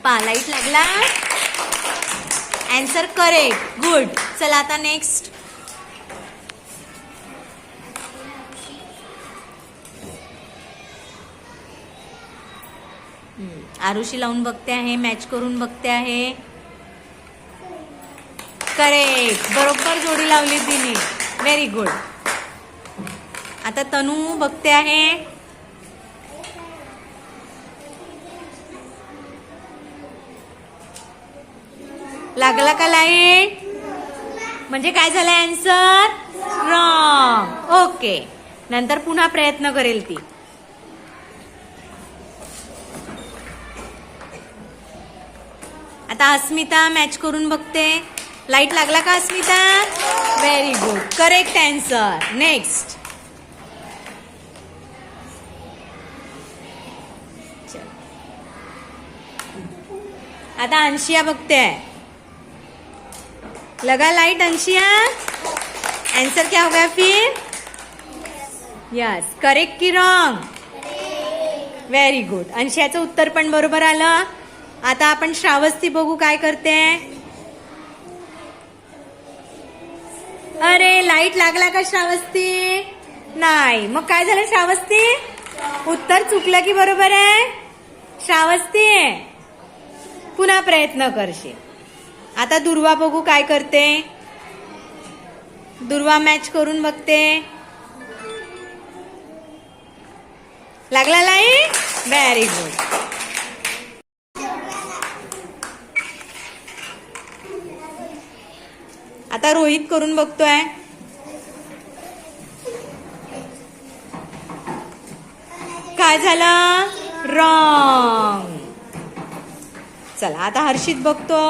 Light लागला. Answer correct. Good. चला आता नेक्स्ट. आरुषी लावून बघते आहे, मॅच करून बघते आहे. करेक्ट. बरोबर जोडी लावली तिने. Very good. आता तनू बघते आहे. लागला का लाईट? म्हणजे काय झालं आन्सर? रॉंग. ओके. नंतर पुन्हा प्रयत्न करेल ती. आता अस्मिता मॅच करून बघते. लाईट लागला का Asmita? Very good. Correct answer. Next. आता अंशिया बघते. लगा लाइट अंशिया. आंसर क्या हो गया फिर? यस. करेक्ट की रॉंग? Very good. अंशियाचं उत्तर पण बरोबर आलं. आता आपण श्रावस्ती बघू काय करते. अरे लाईट लागला का श्रावस्ती? नाही. मग काय झालं श्रावस्ती? उत्तर चुकलं की बरोबर आहे? श्रावस्ती पुन्हा प्रयत्न करशील. आता दुर्वा बघू काय करते. दुर्वा मॅच करून बघते. लागला लाईट? Very good. आता रोहित करून बघतोय. काय झालं? रॉंग. चला आता हर्षित बघतो.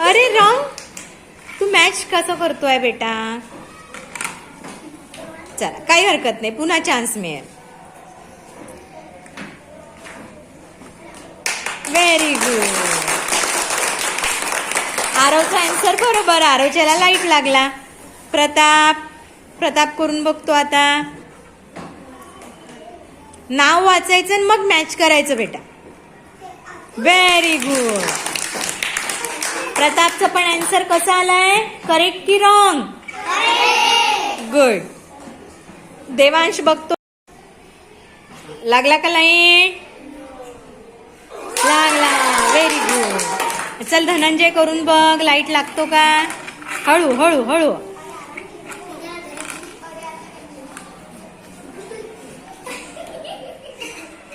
अरे रॉंग. तू मॅच कसं करतोय बेटा? चला काही हरकत नाही. पुन्हा चान्स मिळेल. Very good. आरवचा आन्सर बरोबर. आरवच्याला लाईट लागला. प्रताप करून बघतो आता. नाव वाचायचं आणि मग मॅच करायचं बेटा. Very good. प्रतापचं पण आन्सर कसा आलाय? करेक्ट की रॉंग? गुड. देवांश बघतो. लागला का लाईट? लागला. Very good. चल धनंजय करून बघ. लाईट लागतो का? हळू हळू हळू.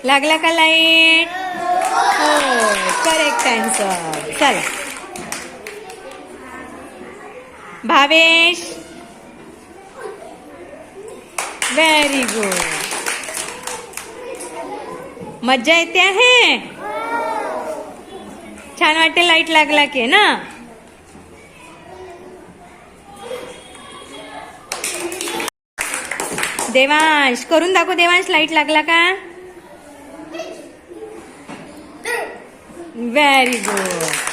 लागला का लाईट? हो. Correct answer. चला भावेश. Very good. मज्जा येते आहे. छान वाटते लाईट लागला की ना. देवांश करून दाखव. देवांश लाईट लागला का? Very good.